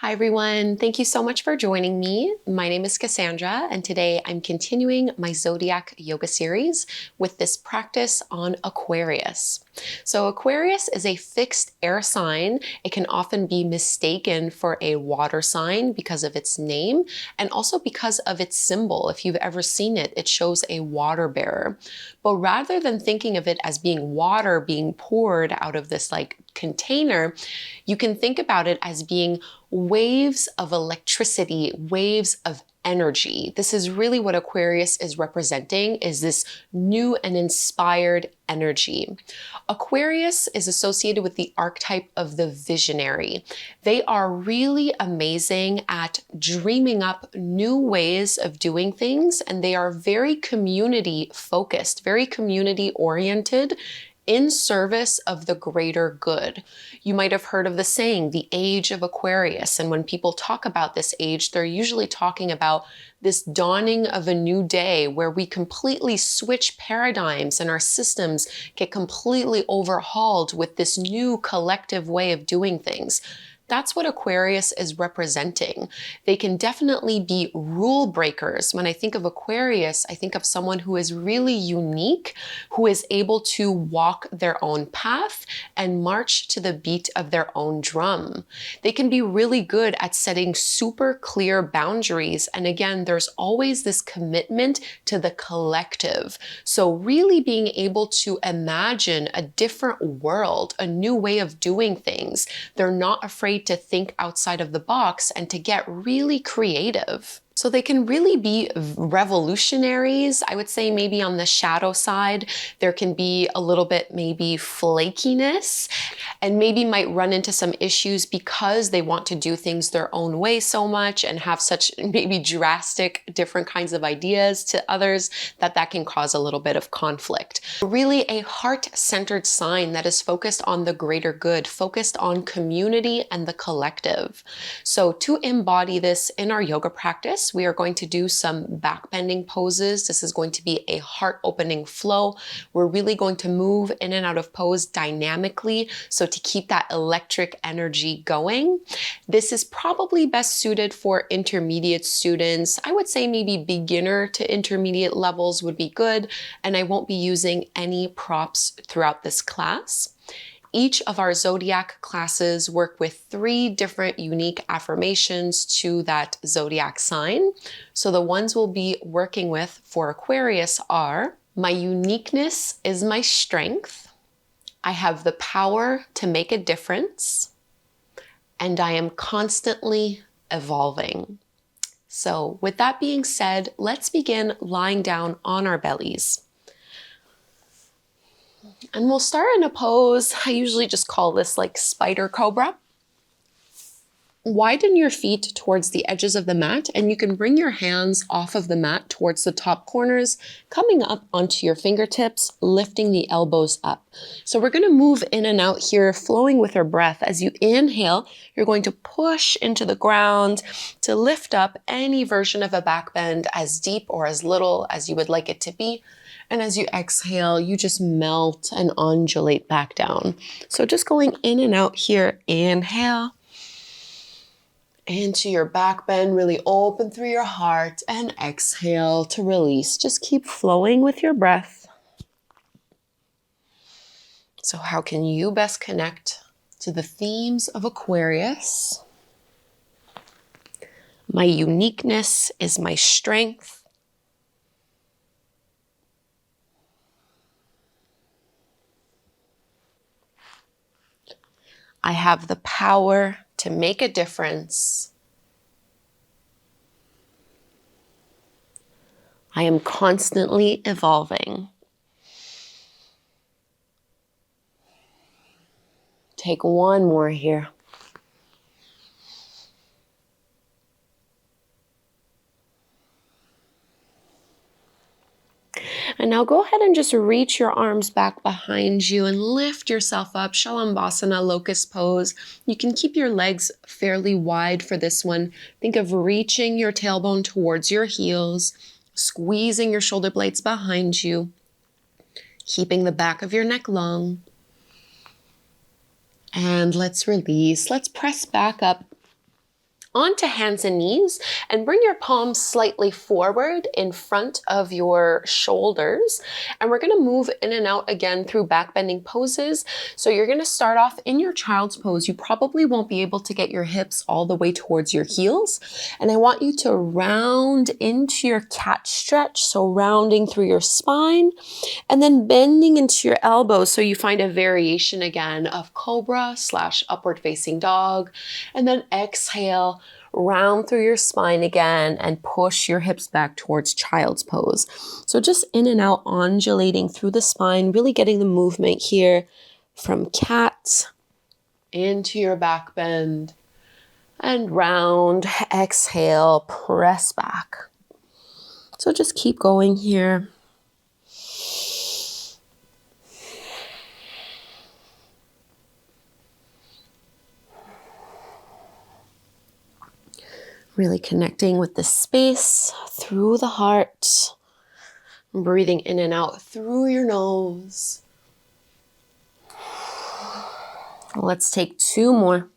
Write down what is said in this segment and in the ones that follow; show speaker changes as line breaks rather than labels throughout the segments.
Hi everyone, thank you so much for joining me. My name is Kassandra and today I'm continuing my zodiac yoga series with this practice on Aquarius. So Aquarius is a fixed air sign. It can often be mistaken for a water sign because of its name and also because of its symbol. If you've ever seen it, it shows a water bearer. But rather than thinking of it as being water being poured out of this container, you can think about it as being waves of electricity, waves of energy. This is really what Aquarius is representing, is this new and inspired energy. Aquarius is associated with the archetype of the visionary. They are really amazing at dreaming up new ways of doing things, and they are very community focused, very community oriented, in service of the greater good. You might have heard of the saying, the age of Aquarius. And when people talk about this age, they're usually talking about this dawning of a new day where we completely switch paradigms and our systems get completely overhauled with this new collective way of doing things. That's what Aquarius is representing. They can definitely be rule breakers. When I think of Aquarius, I think of someone who is really unique, who is able to walk their own path and march to the beat of their own drum. They can be really good at setting super clear boundaries. And again, there's always this commitment to the collective. So really being able to imagine a different world, a new way of doing things. They're not afraid to think outside of the box and to get really creative. So they can really be revolutionaries. I would say maybe on the shadow side, there can be a little bit maybe flakiness and maybe might run into some issues because they want to do things their own way so much and have such maybe drastic different kinds of ideas to others that can cause a little bit of conflict. Really a heart-centered sign that is focused on the greater good, focused on community and the collective. So to embody this in our yoga practice, we are going to do some backbending poses. This is going to be a heart-opening flow. We're really going to move in and out of pose dynamically, so to keep that electric energy going. This is probably best suited for intermediate students. I would say maybe beginner to intermediate levels would be good, and I won't be using any props throughout this class. Each of our zodiac classes work with 3 different unique affirmations to that zodiac sign. So the ones we'll be working with for Aquarius are: my uniqueness is my strength, I have the power to make a difference, and I am constantly evolving. So with that being said, let's begin lying down on our bellies. And we'll start in a pose, I usually just call this spider cobra. Widen your feet towards the edges of the mat, and you can bring your hands off of the mat towards the top corners, coming up onto your fingertips, lifting the elbows up. So we're going to move in and out here, flowing with our breath. As you inhale, you're going to push into the ground to lift up any version of a back bend as deep or as little as you would like it to be. And as you exhale, you just melt and undulate back down. So just going in and out here, inhale into your back bend, really open through your heart, and exhale to release. Just keep flowing with your breath. So how can you best connect to the themes of Aquarius? My uniqueness is my strength. I have the power to make a difference. I am constantly evolving. Take one more here. And now go ahead and just reach your arms back behind you and lift yourself up, Shalambhasana, locust pose. You can keep your legs fairly wide for this one. Think of reaching your tailbone towards your heels, squeezing your shoulder blades behind you, keeping the back of your neck long. And let's release. Let's press back up onto hands and knees and bring your palms slightly forward in front of your shoulders. And we're gonna move in and out again through back bending poses. So you're gonna start off in your child's pose. You probably won't be able to get your hips all the way towards your heels. And I want you to round into your cat stretch. So rounding through your spine and then bending into your elbows. So you find a variation again of cobra / upward facing dog. And then exhale, round through your spine again and push your hips back towards child's pose. So just in and out, undulating through the spine, really getting the movement here from cat into your back bend and round, exhale, press back. So just keep going here. Really connecting with the space through the heart. Breathing in and out through your nose. Let's take 2 more.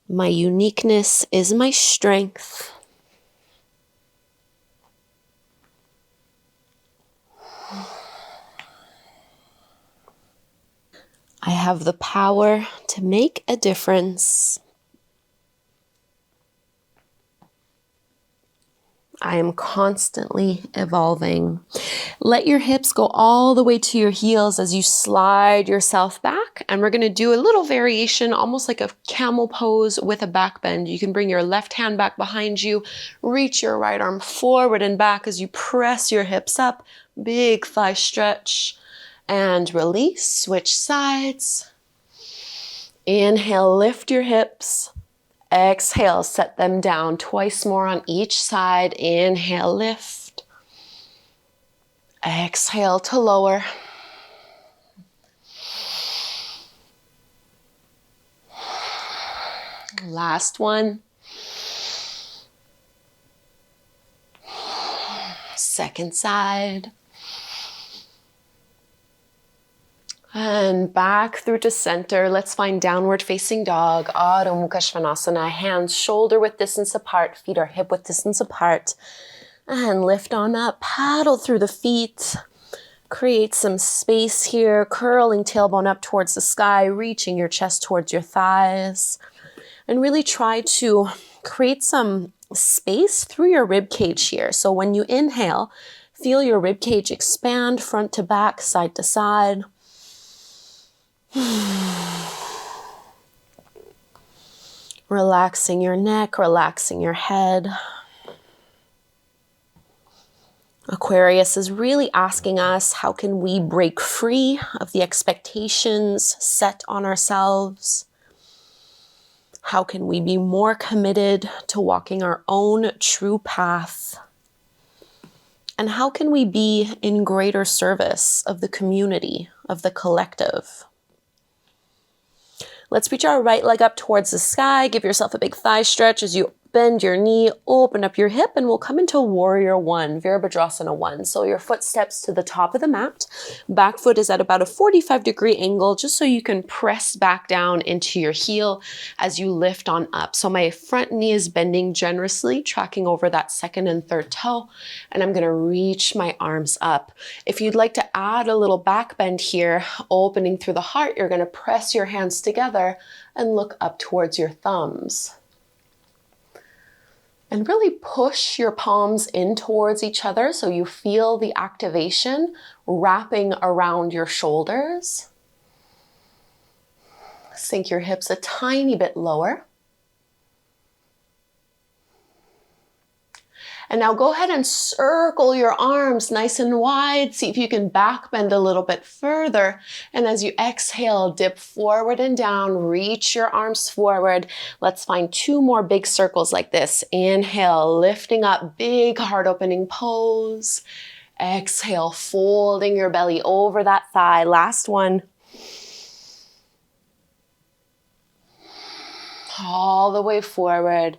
My uniqueness is my strength. I have the power to make a difference. I am constantly evolving. Let your hips go all the way to your heels as you slide yourself back. And we're going to do a little variation, almost like a camel pose with a back bend. You can bring your left hand back behind you, reach your right arm forward and back as you press your hips up. Big thigh stretch and release. Switch sides. Inhale, lift your hips. Exhale, set them down. Twice more on each side. Inhale, lift. Exhale to lower. Last one. Second side. And back through to center. Let's find downward facing dog. Adho Mukha Svanasana. Hands shoulder width distance apart. Feet are hip width distance apart. And lift on up. Paddle through the feet. Create some space here. Curling tailbone up towards the sky. Reaching your chest towards your thighs. And really try to create some space through your rib cage here. So when you inhale, feel your rib cage expand front to back, side to side. Relaxing your neck, relaxing your head. Aquarius is really asking us, how can we break free of the expectations set on ourselves? How can we be more committed to walking our own true path? And how can we be in greater service of the community, of the collective? Let's reach our right leg up towards the sky. Give yourself a big thigh stretch as you bend your knee, open up your hip, and we'll come into Warrior One, Virabhadrasana 1. So your foot steps to the top of the mat. Back foot is at about a 45-degree angle, just so you can press back down into your heel as you lift on up. So my front knee is bending generously, tracking over that second and third toe, and I'm gonna reach my arms up. If you'd like to add a little back bend here, opening through the heart, you're gonna press your hands together and look up towards your thumbs. And really push your palms in towards each other so you feel the activation wrapping around your shoulders. Sink your hips a tiny bit lower. And now go ahead and circle your arms nice and wide. See if you can back bend a little bit further. And as you exhale, dip forward and down, reach your arms forward. Let's find 2 more big circles like this. Inhale, lifting up, big heart opening pose. Exhale, folding your belly over that thigh. Last one. All the way forward.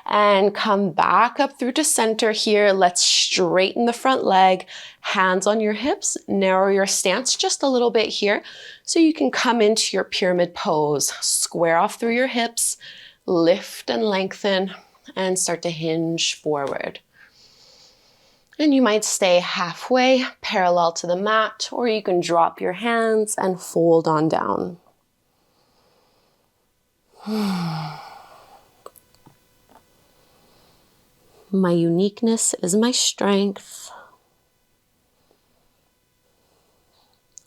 And come back up through to center here. Let's straighten the front leg, hands on your hips, narrow your stance just a little bit here so you can come into your pyramid pose. Square off through your hips, Lift and lengthen and start to hinge forward. And you might stay halfway parallel to the mat, or you can drop your hands and fold on down. My uniqueness is my strength.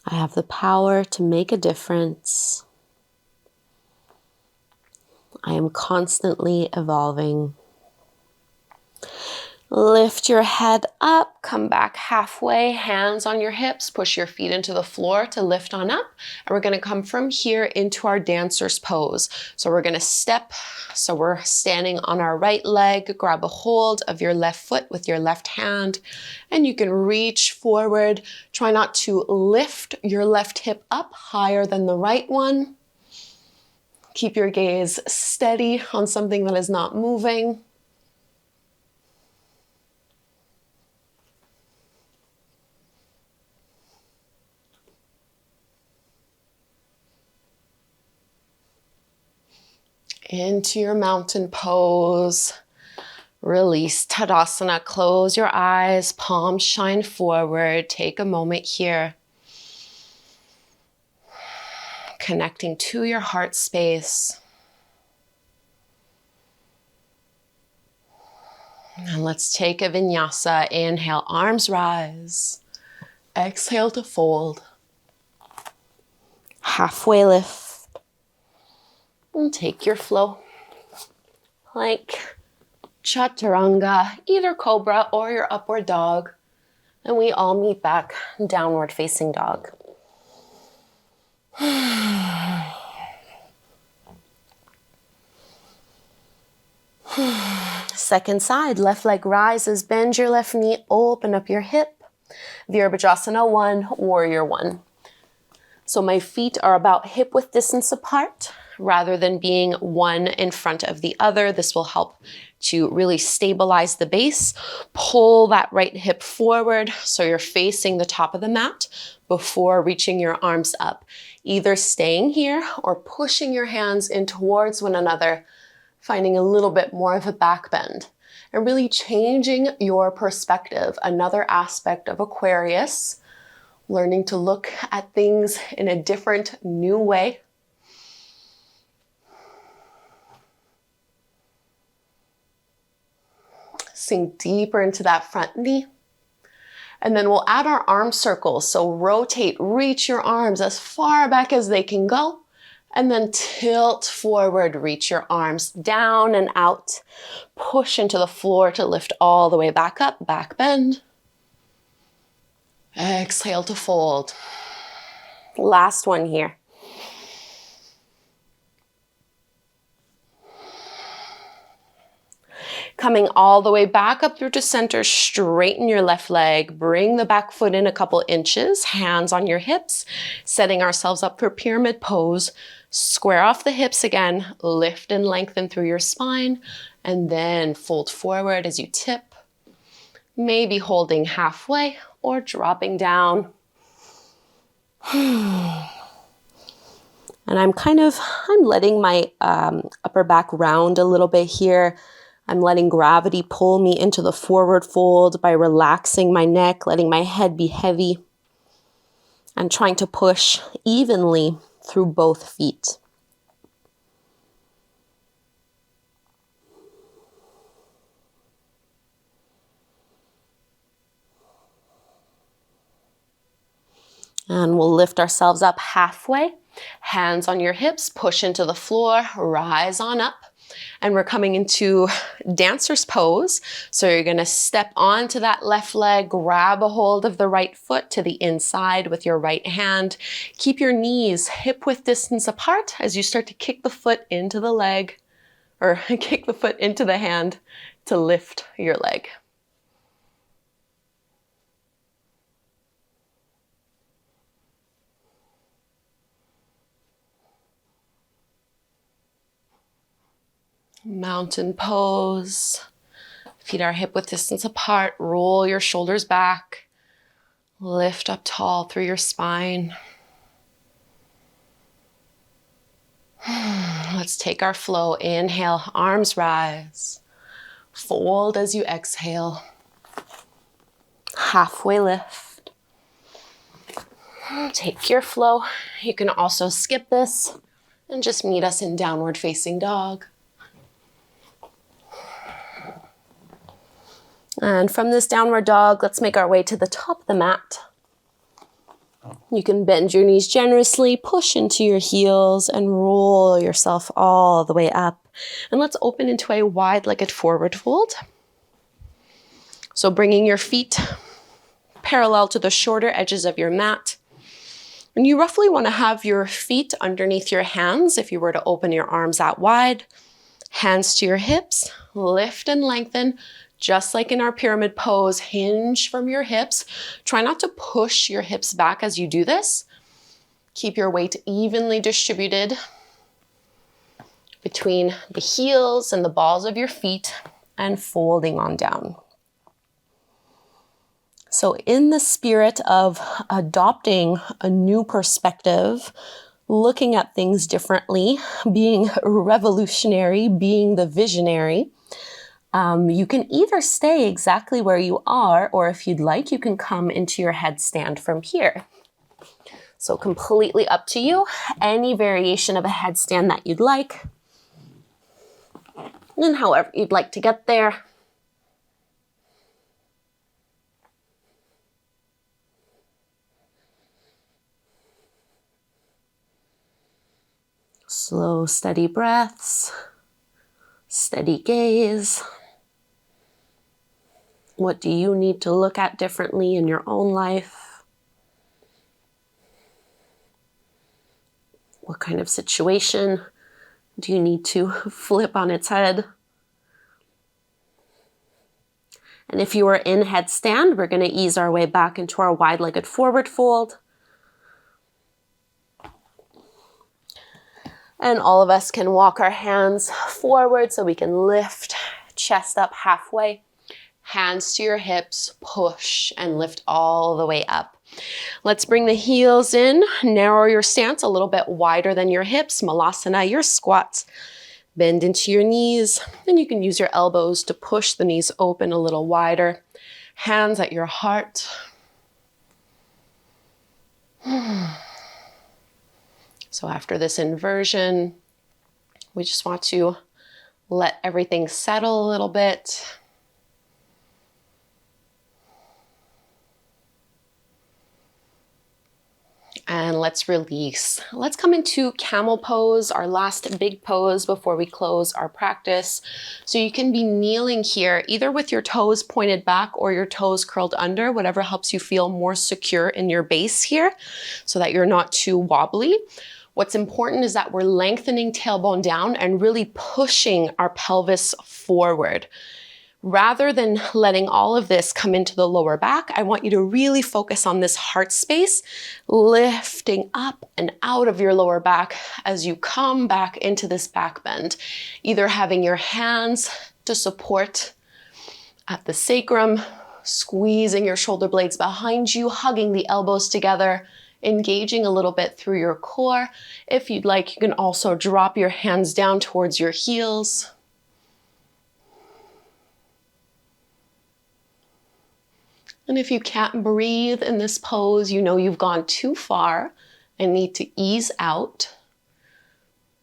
I have the power to make a difference. I am constantly evolving. Lift your head up, come back halfway, hands on your hips, push your feet into the floor to lift on up. And we're gonna come from here into our dancer's pose. So we're gonna step, so we're standing on our right leg, grab a hold of your left foot with your left hand, and you can reach forward. Try not to lift your left hip up higher than the right one. Keep your gaze steady on something that is not moving. Into your mountain pose. Release Tadasana. Close your eyes, palms shine forward. Take a moment here. Connecting to your heart space. And let's take a vinyasa. Inhale, arms rise. Exhale to fold. Halfway lift. And take your flow. Plank, chaturanga, either cobra or your upward dog. And we all meet back downward facing dog. Second side, left leg rises, bend your left knee, open up your hip. Virabhadrasana 1, warrior 1. So my feet are about hip width distance apart rather than being one in front of the other. This will help to really stabilize the base. Pull that right hip forward so you're facing the top of the mat before reaching your arms up. Either staying here or pushing your hands in towards one another, finding a little bit more of a back bend. And really changing your perspective. Another aspect of Aquarius, learning to look at things in a different, new way. Sink deeper into that front knee. And then we'll add our arm circles. So rotate, reach your arms as far back as they can go. And then tilt forward, reach your arms down and out. Push into the floor to lift all the way back up, back bend. Exhale to fold. Last one here. Coming all the way back up through to center, straighten your left leg, bring the back foot in a couple inches, hands on your hips, setting ourselves up for pyramid pose. Square off the hips again, lift and lengthen through your spine, and then fold forward as you tip, maybe holding halfway or dropping down. And I'm letting my upper back round a little bit here. I'm letting gravity pull me into the forward fold by relaxing my neck, letting my head be heavy, and trying to push evenly through both feet. And we'll lift ourselves up halfway, hands on your hips, push into the floor, rise on up. And we're coming into dancer's pose. So you're gonna step onto that left leg, grab a hold of the right foot to the inside with your right hand. Keep your knees hip width distance apart as you start to kick the foot into the leg, or kick the foot into the hand to lift your leg. Mountain pose. Feet are hip width distance apart. Roll your shoulders back. Lift up tall through your spine. Let's Let's take our flow. Inhale, arms rise. Fold as you exhale. Halfway lift. Take your flow. You can also skip this and just meet us in downward facing dog. And from this downward dog, let's make our way to the top of the mat. You can bend your knees generously, push into your heels, and roll yourself all the way up. And let's open into a wide-legged forward fold. So bringing your feet parallel to the shorter edges of your mat. And you roughly want to have your feet underneath your hands if you were to open your arms out wide. Hands to your hips, lift and lengthen. Just like in our pyramid pose, hinge from your hips. Try not to push your hips back as you do this. Keep your weight evenly distributed between the heels and the balls of your feet and folding on down. So in the spirit of adopting a new perspective, looking at things differently, being revolutionary, being the visionary, you can either stay exactly where you are, or if you'd like, you can come into your headstand from here. So completely up to you. Any variation of a headstand that you'd like. And however you'd like to get there. Slow, steady breaths. Steady gaze. What do you need to look at differently in your own life? What kind of situation do you need to flip on its head? And if you are in headstand, we're going to ease our way back into our wide-legged forward fold. And all of us can walk our hands forward so we can lift chest up halfway. Hands to your hips, push and lift all the way up. Let's bring the heels in, narrow your stance a little bit wider than your hips, malasana, your squats. Bend into your knees, and you can use your elbows to push the knees open a little wider. Hands at your heart. So after this inversion, we just want to let everything settle a little bit. And let's release. Let's come into camel pose, our last big pose before we close our practice. So you can be kneeling here, either with your toes pointed back or your toes curled under, whatever helps you feel more secure in your base here so that you're not too wobbly. What's important is that we're lengthening tailbone down and really pushing our pelvis forward. Rather than letting all of this come into the lower back, I want you to really focus on this heart space, lifting up and out of your lower back as you come back into this back bend. Either having your hands to support at the sacrum, squeezing your shoulder blades behind you, hugging the elbows together, engaging a little bit through your core. If you'd like, you can also drop your hands down towards your heels. And if you can't breathe in this pose, you know you've gone too far and need to ease out.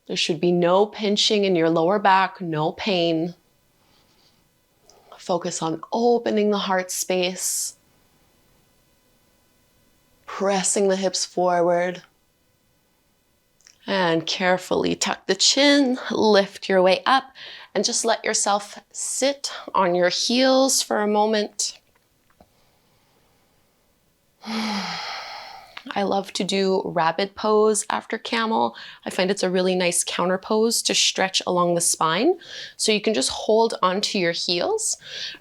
There should be no pinching in your lower back, no pain. Focus on opening the heart space, pressing the hips forward, and carefully tuck the chin, lift your way up, and just let yourself sit on your heels for a moment. I love to do rabbit pose after camel. I find it's a really nice counter pose to stretch along the spine. So you can just hold onto your heels,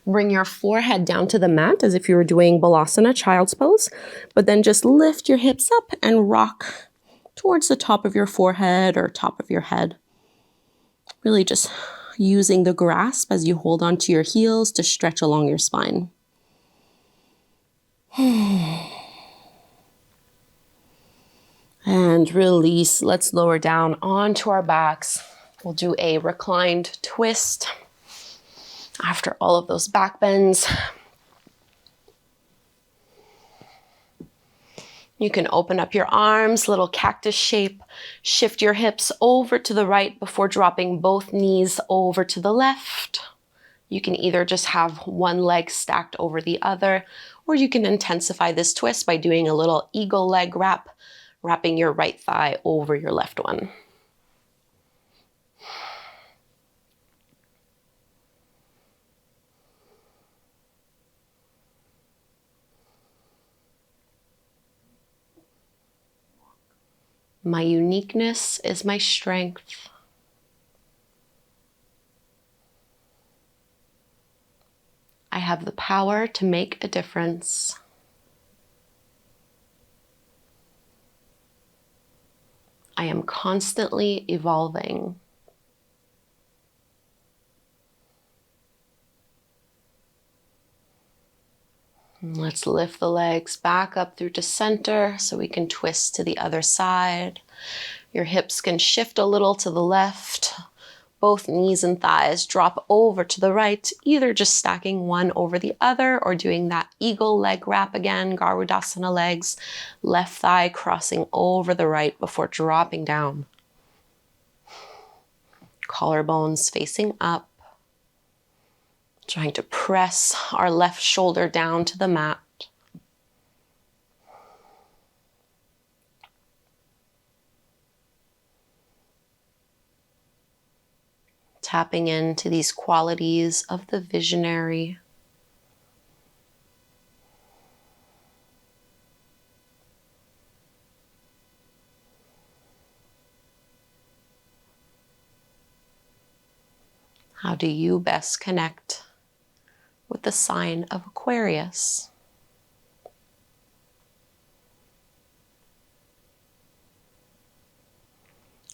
bring your forehead down to the mat as if you were doing balasana, child's pose, but then just lift your hips up and rock towards the top of your forehead or top of your head. Really just using the grasp as you hold onto your heels to stretch along your spine. And release. Let's lower down onto our backs. We'll do a reclined twist after all of those back bends. You can open up your arms, little cactus shape. Shift your hips over to the right before dropping both knees over to the left. You can either just have one leg stacked over the other, or you can intensify this twist by doing a little eagle leg wrap, wrapping your right thigh over your left one. My uniqueness is my strength. I have the power to make a difference. I am constantly evolving. Let's lift the legs back up through to center so we can twist to the other side. Your hips can shift a little to the left. Both knees and thighs drop over to the right, either just stacking one over the other or doing that eagle leg wrap again, Garudasana legs, left thigh crossing over the right before dropping down. Collarbones facing up. Trying to press our left shoulder down to the mat. Tapping into these qualities of the visionary. How do you best connect with the sign of Aquarius?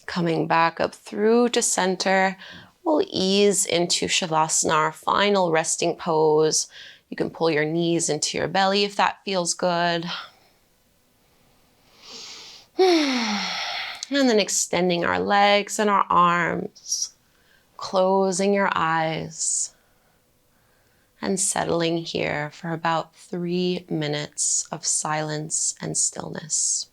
Coming back up through to center, we'll ease into Shavasana, our final resting pose. You can pull your knees into your belly if that feels good. And then extending our legs and our arms, closing your eyes, and settling here for about 3 minutes of silence and stillness.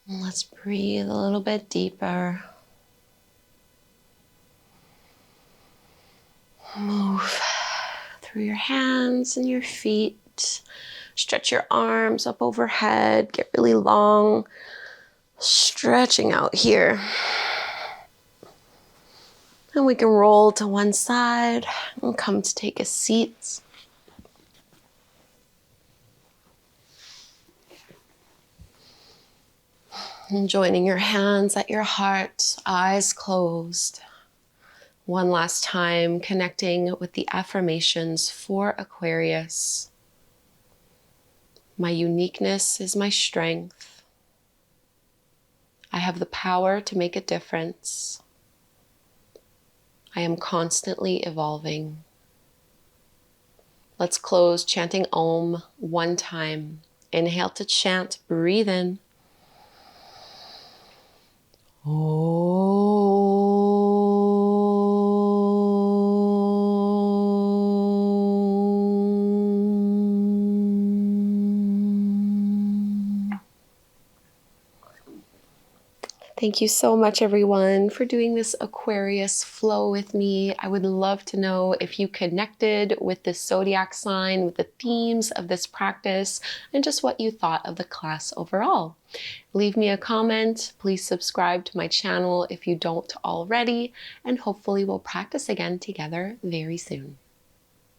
And let's breathe a little bit deeper. Move through your hands and your feet. Stretch your arms up overhead. Get really long. Stretching out here. And we can roll to one side and come to take a seat. And joining your hands at your heart, eyes closed. One last time, connecting with the affirmations for Aquarius. My uniqueness is my strength. I have the power to make a difference. I am constantly evolving. Let's close chanting Om one time. Inhale to chant, breathe in. Thank you so much, everyone, for doing this Aquarius flow with me. I would love to know if you connected with this zodiac sign, with the themes of this practice, and just what you thought of the class overall. Leave me a comment. Please subscribe to my channel if you don't already, and hopefully we'll practice again together very soon.